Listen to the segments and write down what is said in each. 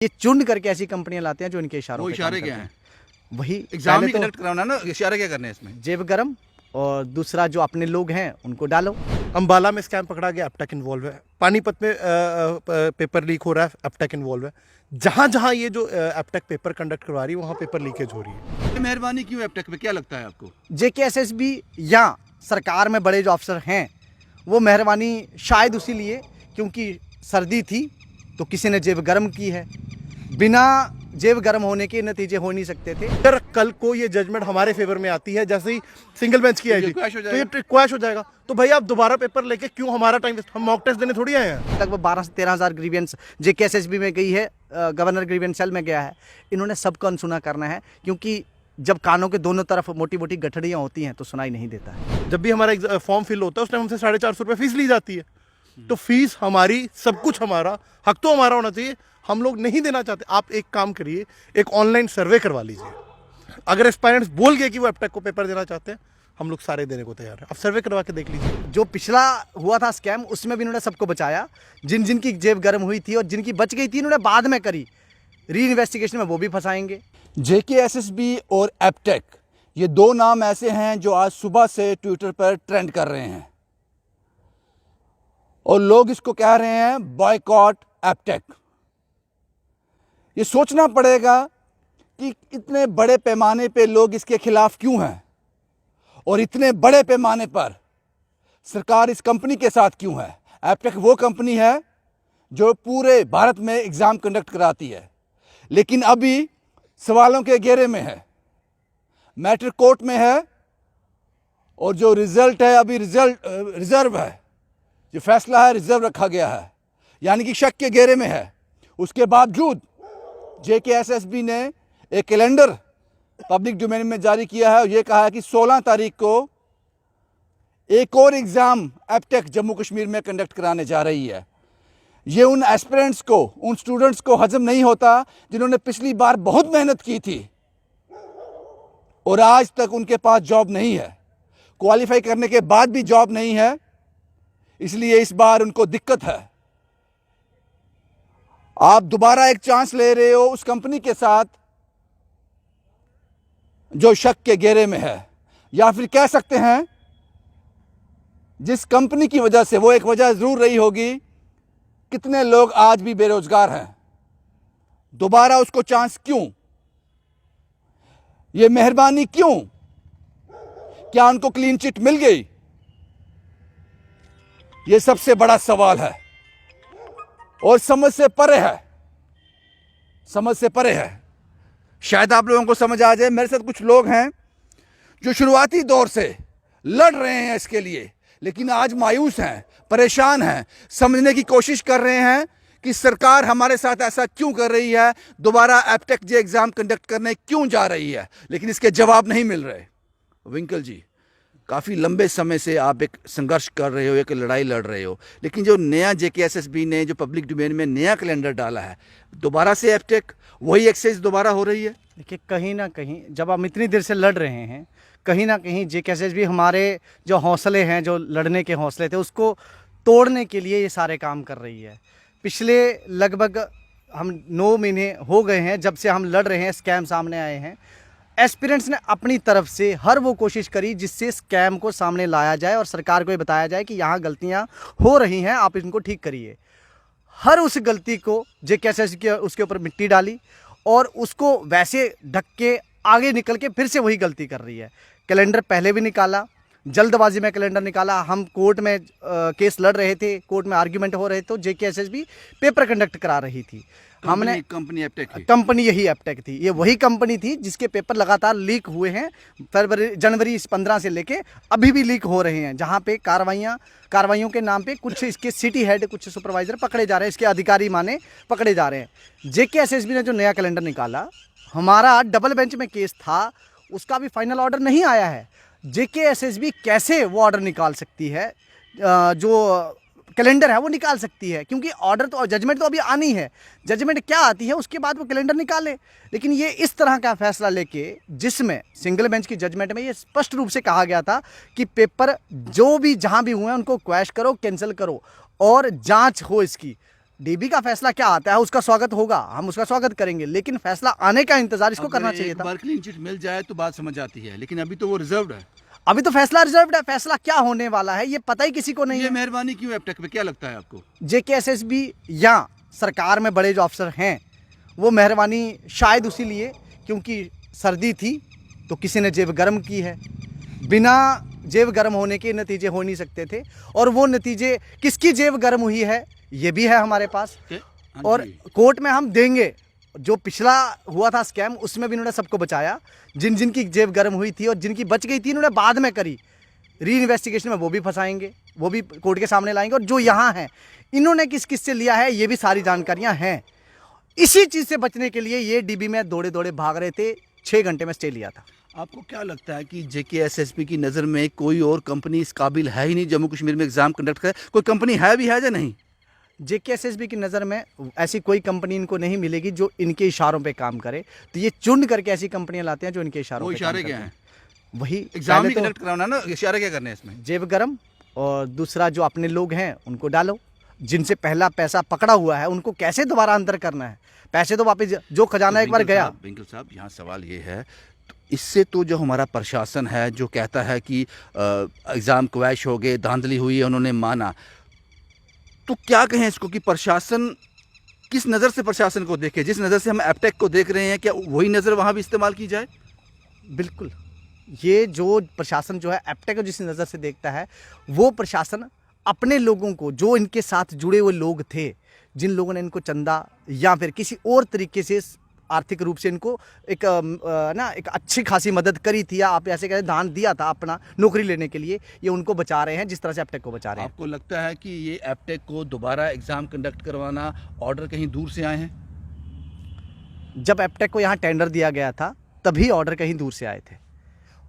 ये चुन करके ऐसी कंपनियां लाते हैं जो इनके इशारों वो पे इशारे काम क्या करती हैं? वही एग्जाम पहले भी तो कंडक्ट कराना ना, इशारे क्या करने हैं इसमें? जेब गरम, और दूसरा जो अपने लोग हैं उनको डालो। अंबाला में स्कैम पकड़ा गया, एपटेक इन्वॉल्व है। पानीपत में पेपर लीक हो रहा है, एपटेक इन्वॉल्व है। जहां जहां ये जो एपटेक पेपर कंडक्ट करवा रही है वहां पेपर लीकेज हो रही है। ये मेहरबानी क्यों एपटेक पे, क्या लगता है आपको? जेकेएसएसबी या सरकार में बड़े जो अफसर हैं वो मेहरबानी शायद उसी लिए क्योंकि सर्दी थी तो किसी ने जेब गर्म की है। बिना जेब गर्म होने के नतीजे हो नहीं सकते थे। अगर कल को ये जजमेंट हमारे फेवर में आती है, जैसे ही सिंगल बेंच की आई थी, तो ये क्वैश हो जाएगा। तो भाई आप दोबारा पेपर लेके क्यों हमारा टाइम, हम मॉक टेस्ट देने थोड़ी आए हैं। लगभग 12 से 13 हज़ार ग्रीवेंस जेकेएसएसबी में गई है, गवर्नर ग्रीवेंस सेल में गया है। इन्होंने सबको अनसुना करना है क्योंकि जब कानों के दोनों तरफ मोटी मोटी गठड़ियाँ होती हैं तो सुनाई नहीं देता है। जब भी हमारा फॉर्म फिल होता है उस टाइम हमसे 450 रुपये फीस ली जाती है। तो फीस हमारी, सब कुछ हमारा, हक तो हमारा होना चाहिए। हम लोग नहीं देना चाहते। आप एक काम करिए, एक ऑनलाइन सर्वे करवा लीजिए। अगर एस्पायरेंट्स बोल गए कि वो एपटेक को पेपर देना चाहते हैं, हम लोग सारे देने को तैयार हैं। आप सर्वे करवा के देख लीजिए। जो पिछला हुआ था स्कैम उसमें भी इन्होंने सबको बचाया। जिन जिन की जेब गर्म हुई थी और जिनकी बच गई थी इन्होंने बाद में करी री इन्वेस्टिगेशन में, वो भी फंसाएंगे। जेकेएसएसबी और एपटेक, ये दो नाम ऐसे हैं जो आज सुबह से ट्विटर पर ट्रेंड कर रहे हैं और लोग इसको कह रहे हैं बॉयकॉट एपटेक। ये सोचना पड़ेगा कि इतने बड़े पैमाने पे लोग इसके खिलाफ क्यों हैं और इतने बड़े पैमाने पर सरकार इस कंपनी के साथ क्यों है। एपटेक वो कंपनी है जो पूरे भारत में एग्ज़ाम कंडक्ट कराती है, लेकिन अभी सवालों के घेरे में है, मैटर कोर्ट में है और जो रिजल्ट है अभी रिजर्व है, जो फैसला है रिजर्व रखा गया है, यानी कि शक के घेरे में है। उसके बावजूद जेकेएसएसबी ने एक कैलेंडर पब्लिक डोमेन में जारी किया है और ये कहा है कि 16 तारीख को एक और एग्ज़ाम एपटेक जम्मू कश्मीर में कंडक्ट कराने जा रही है। ये उन एस्पिरेंट्स को, उन स्टूडेंट्स को हजम नहीं होता जिन्होंने पिछली बार बहुत मेहनत की थी और आज तक उनके पास जॉब नहीं है, क्वालिफाई करने के बाद भी जॉब नहीं है, इसलिए इस बार उनको दिक्कत है। आप दोबारा एक चांस ले रहे हो उस कंपनी के साथ जो शक के घेरे में है, या फिर कह सकते हैं जिस कंपनी की वजह से, वो एक वजह जरूर रही होगी, कितने लोग आज भी बेरोजगार हैं। दोबारा उसको चांस क्यों? ये मेहरबानी क्यों? क्या उनको क्लीन चिट मिल गई? ये सबसे बड़ा सवाल है और समझ से परे है, समझ से परे है। शायद आप लोगों को समझ आ जाए। मेरे साथ कुछ लोग हैं जो शुरुआती दौर से लड़ रहे हैं इसके लिए, लेकिन आज मायूस हैं, परेशान हैं, समझने की कोशिश कर रहे हैं कि सरकार हमारे साथ ऐसा क्यों कर रही है, दोबारा एपटेक जे एग्ज़ाम कंडक्ट करने क्यों जा रही है, लेकिन इसके जवाब नहीं मिल रहे। विंकल जी, काफ़ी लंबे समय से आप एक संघर्ष कर रहे हो, एक लड़ाई लड़ रहे हो, लेकिन जो नया जेकेएसएसबी ने जो पब्लिक डोमेन में नया कैलेंडर डाला है, दोबारा से एपटेक वही एक्सरसाइज दोबारा हो रही है। देखिए, कहीं ना कहीं जब हम इतनी देर से लड़ रहे हैं, कहीं ना कहीं जेकेएसएसबी हमारे जो हौसले हैं, जो लड़ने के हौसले थे, उसको तोड़ने के लिए ये सारे काम कर रही है। पिछले लगभग हम 9 महीने हो गए हैं जब से हम लड़ रहे हैं, स्कैम सामने आए हैं। एस्पिरेंट्स ने अपनी तरफ से हर वो कोशिश करी जिससे स्कैम को सामने लाया जाए और सरकार को ये बताया जाए कि यहाँ गलतियाँ हो रही हैं, आप इनको ठीक करिए। हर उस गलती को जेकेएसएसबी उसके ऊपर मिट्टी डाली और उसको वैसे ढक के आगे निकल के फिर से वही गलती कर रही है। कैलेंडर पहले भी निकाला, जल्दबाजी में कैलेंडर निकाला। हम कोर्ट में केस लड़ रहे थे, कोर्ट में आर्ग्यूमेंट हो रहे थे, तो जेकेएसएसबी पेपर कंडक्ट करा रही थी। हमने कंपनी एपटेक थी, कंपनी यही एपटेक थी। ये वही कंपनी थी जिसके पेपर लगातार लीक हुए हैं, जनवरी 15 से लेके अभी भी लीक हो रहे हैं, जहाँ पे कार्रवाइयों के नाम पे कुछ इसके सिटी हेड, कुछ सुपरवाइजर पकड़े जा रहे हैं, इसके अधिकारी माने पकड़े जा रहे हैं। जेकेएसएसबी ने जो नया कैलेंडर निकाला, हमारा डबल बेंच में केस था, उसका भी फाइनल ऑर्डर नहीं आया है। जेकेएसएसबी कैसे वो ऑर्डर निकाल सकती है, जो कैलेंडर है वो निकाल सकती है, क्योंकि ऑर्डर तो, जजमेंट तो अभी आनी है। जजमेंट क्या आती है उसके बाद वो कैलेंडर निकाले। लेकिन ये इस तरह का फैसला लेके, जिसमें सिंगल बेंच की जजमेंट में ये स्पष्ट रूप से कहा गया था कि पेपर जो भी जहां भी हुए हैं उनको क्वैश करो, कैंसिल करो और जांच हो इसकी। डीबी का फैसला क्या आता है उसका स्वागत होगा, हम उसका स्वागत करेंगे, लेकिन फैसला आने का इंतजार इसको करना चाहिए एक था। बार क्लीन चिट मिल जाए तो बात समझ आती है, लेकिन अभी तो वो रिजर्व्ड है। अभी तो फैसला रिजर्व्ड है, फैसला क्या होने वाला है ये पता ही किसी को नहीं ये है। मेहरबानी क्यों एपटेक पे, क्या लगता है आपको? जेकेएसएसबी या सरकार में बड़े जो अफसर हैं वो मेहरबानी शायद उसी लिए क्योंकि सर्दी थी तो किसी ने जेब गर्म की है। बिना जेब गर्म होने के नतीजे हो नहीं सकते थे, और वो नतीजे किसकी जेब गर्म हुई है ये भी है हमारे पास, हाँ और जी। कोर्ट में हम देंगे। जो पिछला हुआ था स्कैम उसमें भी इन्होंने सबको बचाया, जिन जिनकी जेब गर्म हुई थी और जिनकी बच गई थी इन्होंने बाद में करी री इन्वेस्टिगेशन में, वो भी फंसाएंगे, वो भी कोर्ट के सामने लाएंगे। और जो यहाँ हैं इन्होंने किस किस से लिया है ये भी सारी जानकारियाँ हैं। इसी चीज़ से बचने के लिए ये डीबी में दौड़े दौड़े भाग रहे थे, 6 घंटे में स्टे लिया था। आपको क्या लगता है कि जेकेएसएसपी की नज़र में कोई और कंपनी इस काबिल है ही नहीं जम्मू कश्मीर में एग्जाम कंडक्ट करे? कोई कंपनी है भी है या नहीं? जेकेएसएसबी की नज़र में ऐसी कोई कंपनी इनको नहीं मिलेगी जो इनके इशारों पे काम करे। तो ये चुन करके ऐसी कंपनियां लाते हैं जो इनके इशारों वो पे इशारे काम क्या करती हैं? वही एग्जाम पहले ही तो कंडक्ट कराना ना, इशारे क्या करने हैं इसमें? जेब गरम, और दूसरा जो अपने लोग हैं उनको डालो, जिनसे पहला पैसा पकड़ा हुआ है उनको कैसे दोबारा अंदर करना है। पैसे तो वापस जो खजाना एक बार गया। बिंकल साहब, यहाँ सवाल ये है, तो इससे तो जो हमारा प्रशासन है जो कहता है कि एग्ज़ाम क्वैश हो गए, धांधली हुई है, उन्होंने माना, तो क्या कहें इसको कि प्रशासन किस नज़र से प्रशासन को देखे? जिस नज़र से हम एपटेक को देख रहे हैं, क्या वही नज़र वहाँ भी इस्तेमाल की जाए? बिल्कुल, ये जो प्रशासन जो है एप्टेक को जिस नज़र से देखता है वो प्रशासन अपने लोगों को, जो इनके साथ जुड़े हुए लोग थे, जिन लोगों ने इनको चंदा या फिर किसी और तरीके से आर्थिक रूप से इनको एक एक अच्छी खासी मदद करी थी, या आप ऐसे कहें दान दिया था अपना नौकरी लेने के लिए, ये उनको बचा रहे हैं जिस तरह से एप्टेक को बचा रहे हैं। आपको लगता है कि ये एपटेक को दोबारा एग्ज़ाम कंडक्ट करवाना ऑर्डर कहीं दूर से आए हैं? जब एप्टेक को यहाँ टेंडर दिया गया था तभी ऑर्डर कहीं दूर से आए थे,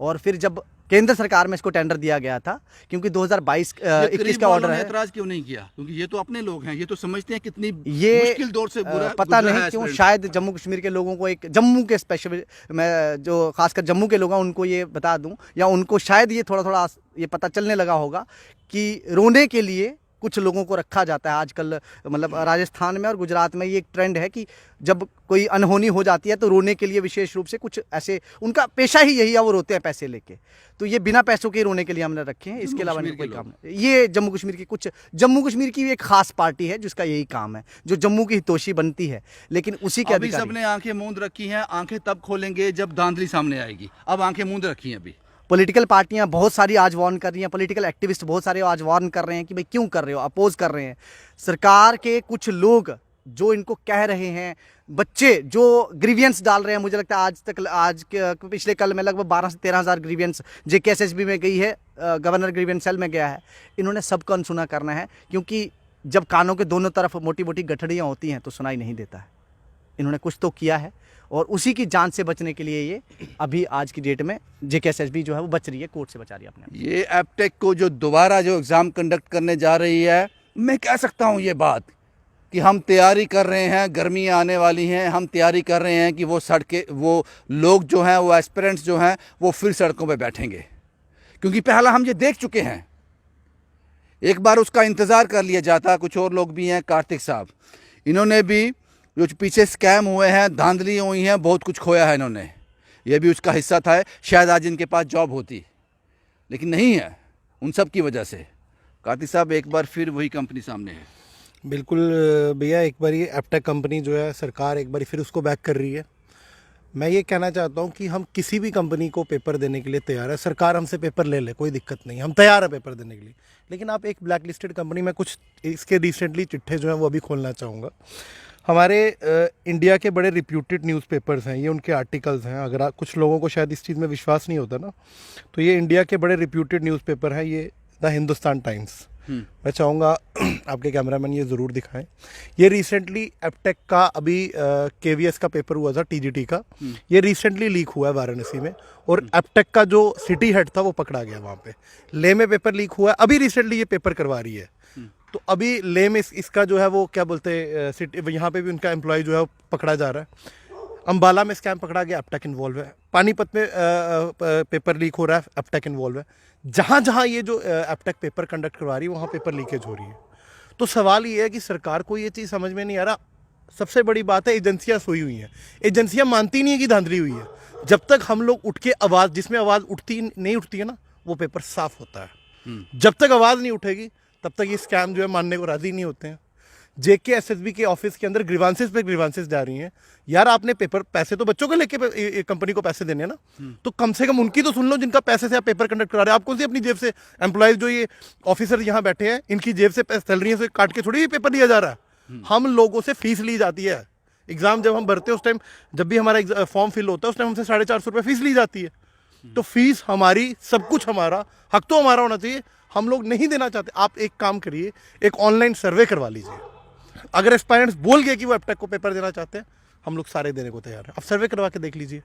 और फिर जब केंद्र सरकार में इसको टेंडर दिया गया था, क्योंकि 2022-21 का ऑर्डर है। एतराज क्यों नहीं किया? क्योंकि ये तो अपने लोग हैं, ये तो समझते हैं कितनी ये मुश्किल दौर से पता नहीं क्यों शायद जम्मू कश्मीर के लोगों को, एक जम्मू के स्पेशल, मैं जो खासकर जम्मू के लोग हैं उनको ये बता दूं, या उनको शायद ये थोड़ा थोड़ा ये पता चलने लगा होगा कि रोने के लिए कुछ लोगों को रखा जाता है आजकल। मतलब राजस्थान में और गुजरात में ये एक ट्रेंड है कि जब कोई अनहोनी हो जाती है तो रोने के लिए विशेष रूप से कुछ ऐसे, उनका पेशा ही यही है, वो रोते हैं पैसे लेके। तो ये बिना पैसों के रोने के लिए हमने रखे हैं, इसके अलावा कोई काम नहीं। ये जम्मू कश्मीर की जम्मू कश्मीर की एक खास पार्टी है जिसका यही काम है, जो जम्मू की हितोशी बनती है, लेकिन उसी के अभी अधिकारी। सबने आंखें मूंद रखी हैं, आंखें तब खोलेंगे जब धांधली सामने आएगी। अब आंखें मूंद रखी हैं अभी। पॉलिटिकल पार्टियां बहुत सारी आज वार्न कर रही हैं, पॉलिटिकल एक्टिविस्ट बहुत सारे आज वार्न कर रहे हैं कि भाई क्यों कर रहे हो, अपोज कर रहे हैं। सरकार के कुछ लोग जो इनको कह रहे हैं, बच्चे जो ग्रीवियंस डाल रहे हैं, मुझे लगता है आज के पिछले कल में लगभग 12 से 13 हज़ार ग्रीवियंस जेकेएसएसबी में गई है, गवर्नर ग्रीवियंस सेल में गया है। इन्होंने सबको अनसुना करना है, क्योंकि जब कानों के दोनों तरफ मोटी मोटी गठड़ियाँ होती हैं तो सुनाई नहीं देता है। इन्होंने कुछ तो किया है, और उसी की जान से बचने के लिए ये अभी आज की डेट में जेकेएसएसबी जो है वो बच रही है, कोर्ट से बचा रही है अपने। ये एपटेक को जो दोबारा जो एग्ज़ाम कंडक्ट करने जा रही है, मैं कह सकता हूँ ये बात कि हम तैयारी कर रहे हैं, गर्मियाँ आने वाली हैं, हम तैयारी कर रहे हैं कि वो सड़कें, वो लोग जो हैं, वो एस्पिरेंट्स जो हैं, वो फिर सड़कों पे बैठेंगे। क्योंकि पहला हम ये देख चुके हैं, एक बार उसका इंतज़ार कर लिया जाता। कुछ और लोग भी हैं, कार्तिक साहब, इन्होंने भी जो पीछे स्कैम हुए हैं, धांधली हुई हैं, बहुत कुछ खोया है इन्होंने, ये भी उसका हिस्सा था। शायद आज इनके पास जॉब होती, लेकिन नहीं है, उन सब की वजह से। कार्तिक साहब, एक बार फिर वही कंपनी सामने है। बिल्कुल भैया, एक बार ये एपटेक कंपनी जो है, सरकार एक बार फिर उसको बैक कर रही है। मैं ये कहना चाहता हूँ कि हम किसी भी कंपनी को पेपर देने के लिए तैयार है। सरकार हमसे पेपर ले ले, कोई दिक्कत नहीं, हम तैयार है पेपर देने के लिए। लेकिन आप एक ब्लैक लिस्टेड कंपनी में कुछ इसके रिसेंटली चिट्ठे जो हैं वो अभी खोलना चाहूँगा। हमारे इंडिया के बड़े रिप्यूटेड न्यूज़पेपर्स हैं, ये उनके आर्टिकल्स हैं। अगर कुछ लोगों को शायद इस चीज़ में विश्वास नहीं होता ना, तो ये इंडिया के बड़े रिप्यूटेड न्यूज़पेपर हैं, ये द हिंदुस्तान टाइम्स। मैं चाहूँगा आपके कैमरामैन ये ज़रूर दिखाएं। ये रिसेंटली एपटेक का अभी केवीएस का पेपर हुआ था, टीजीटी का, ये रिसेंटली लीक हुआ है वाराणसी में, और एपटेक का जो सिटी हेड था वो पकड़ा गया वहाँ पे। ले में पेपर लीक हुआ है, अभी रिसेंटली ये पेपर करवा रही है। तो अभी ले में इसका जो है वो क्या बोलते हैं, सिटी, यहाँ पे भी उनका एम्प्लॉय जो है वो पकड़ा जा रहा है। अम्बाला में स्कैम पकड़ा गया, एपटेक इन्वॉल्व है। पानीपत में पेपर लीक हो रहा है, एपटेक इन्वॉल्व है। जहाँ जहाँ ये जो एपटेक पेपर कंडक्ट करवा रही है वहाँ पेपर लीकेज हो रही है। तो सवाल ये है कि सरकार को ये चीज़ समझ में नहीं आ रहा। सबसे बड़ी बात है, एजेंसियां सोई हुई हैं, एजेंसियां मानती नहीं है कि धांधली हुई है। जब तक हम लोग उठ के आवाज़, जिसमें आवाज़ उठती नहीं उठती है ना, वो पेपर साफ होता है। जब तक आवाज़ नहीं उठेगी तब तक ये स्कैम जो है मानने को राजी नहीं होते हैं। जेके एसएसबी के ऑफिस के अंदर ग्रीवांसेस पे ग्रीवांसेस जा रही हैं। यार आपने पेपर, पैसे तो बच्चों को लेके कंपनी को पैसे देने हैं ना, तो कम से कम उनकी तो सुन लो जिनका पैसे से आप पेपर कंडक्ट करा रहे हैं। आप कौन सी अपनी जेब से, एम्प्लॉयज जो ये ऑफिसर यहाँ बैठे हैं, इनकी जेब से सैलरी से काट के थोड़ी ये पेपर दिया जा रहा है। हम लोगों से फीस ली जाती है। एग्जाम जब हम भरते हैं उस टाइम, जब भी हमारा फॉर्म फिल होता है उस टाइम हमसे 450 रुपये फीस ली जाती है। तो फीस हमारी, सब कुछ हमारा, हक तो हमारा होना चाहिए। हम लोग नहीं देना चाहते। आप एक काम करिए, एक ऑनलाइन सर्वे करवा लीजिए। अगर एस्पायरेंट्स बोल गए कि वो एप्टेक को पेपर देना चाहते हैं, हम लोग सारे देने को तैयार हैं। आप सर्वे करवा के देख लीजिए।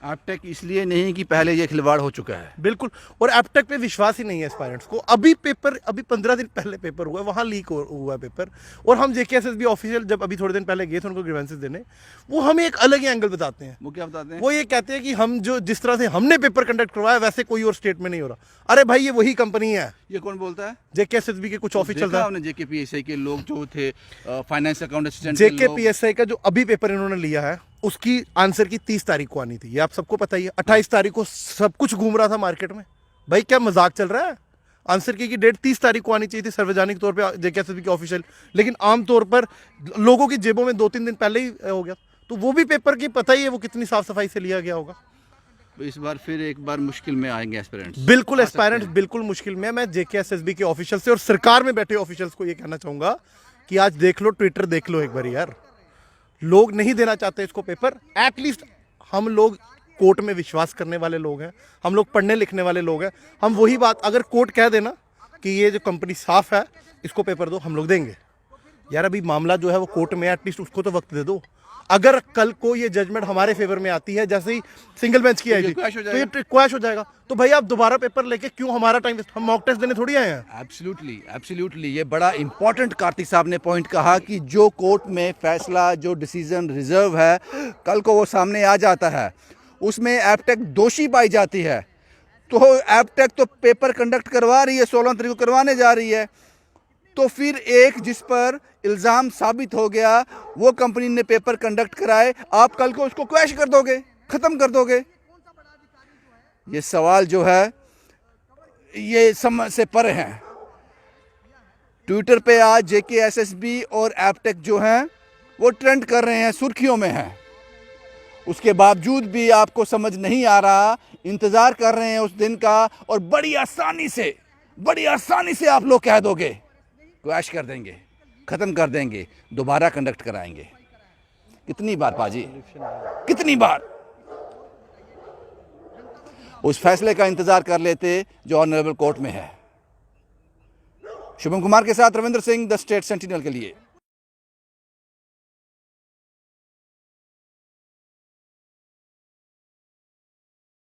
एप्टेक इसलिए नहीं कि पहले ये खिलवाड़ हो चुका है। बिल्कुल, और एप्टेक पे विश्वास ही नहीं है एस्पायरेंट्स को। अभी 15 दिन पहले पेपर हुआ है, वहाँ लीक हुआ है पेपर। और हम जेकेएसएसबी ऑफिशियल जब अभी थोड़े दिन पहले गए थे उनको ग्रीवेंसेस देने, वो हमें एक अलग ही एंगल बताते हैं। वो क्या बताते हैं? वो ये कहते हैं कि हम जो जिस तरह से हमने पेपर कंडक्ट करवाया वैसे कोई और स्टेट में नहीं हो रहा। अरे भाई, ये वही कंपनी है। ये कौन बोलता है? जेकेएसएसबी के कुछ ऑफिशियल देखा आपने जेकेपीएसआई के लोग जो थे, फाइनेंस अकाउंट असिस्टेंट? जेकेपीएसआई का जो अभी पेपर इन्होंने लिया है उसकी आंसर की 30 तारीख को आनी थी। ये आप सबको पता ही है। 28 तारीख को सब कुछ घूम रहा था मार्केट में। भाई क्या मजाक चल रहा है? आंसर की डेट 30 तारीख को आनी चाहिए थी सार्वजनिक तौर पे जेकेएसएसबी के ऑफिशियल, लेकिन आम तौर पर लोगों की जेबों में 2-3 दिन पहले ही हो गया। तो वो भी पेपर की पता ही है वो कितनी साफ सफाई से लिया गया होगा। तो इस बार फिर एक बार मुश्किल में आएंगे एस्पिरेंट्स। बिल्कुल, एस्पायरेंट्स बिल्कुल मुश्किल में है। मैं जेकेएसएसबी के ऑफिशियल से और सरकार में बैठे ऑफिशियल्स को ये कहना चाहूंगा कि आज देख लो, ट्विटर देख लो एक बार यार। लोग नहीं देना चाहते इसको पेपर। एटलीस्ट हम लोग कोर्ट में विश्वास करने वाले लोग हैं, हम लोग पढ़ने लिखने वाले लोग हैं। हम वही बात, अगर कोर्ट कह देना कि ये जो कंपनी साफ है, इसको पेपर दो, हम लोग देंगे। यार अभी मामला जो है वो कोर्ट में है, एटलीस्ट उसको तो वक्त दे दो। अगर कल को ये जजमेंट हमारे फेवर में आती है, जैसे ही सिंगल बेंच की आई थी, तो ये क्वैश हो जाएगा। तो भाई आप दोबारा पेपर लेके क्यों हमारा टाइम वेस्ट? हम मॉक टेस्ट देने थोड़ी आए हैं। Absolutely, absolutely. ये बड़ा इंपॉर्टेंट कार्तिक साहब ने पॉइंट कहा कि जो कोर्ट में फैसला, जो डिसीजन रिजर्व है, कल को वो सामने आ जाता है, उसमें एप्टेक दोषी पाई जाती है, तो एप्टेक तो पेपर कंडक्ट करवा रही है, 16 तारीख को करवाने जा रही है। तो फिर एक जिस पर इल्ज़ाम साबित हो गया, वो कंपनी ने पेपर कंडक्ट कराए, आप कल को उसको क्वैश कर दोगे, ख़त्म कर दोगे। ये सवाल जो है ये समझ से परे हैं। ट्विटर पे आज जेकेएसएसबी और एप्टेक जो हैं वो ट्रेंड कर रहे हैं, सुर्खियों में हैं। उसके बावजूद भी आपको समझ नहीं आ रहा, इंतज़ार कर रहे हैं उस दिन का, और बड़ी आसानी से आप लोग कह दोगे क्वैश कर देंगे, ख़त्म कर देंगे, दोबारा कंडक्ट कराएंगे। कितनी बार पाजी, कितनी बार उस फैसले का इंतजार कर लेते जो ऑनरेबल कोर्ट में है। शुभम कुमार के साथ Ravindra Singh, the state sentinel के लिए।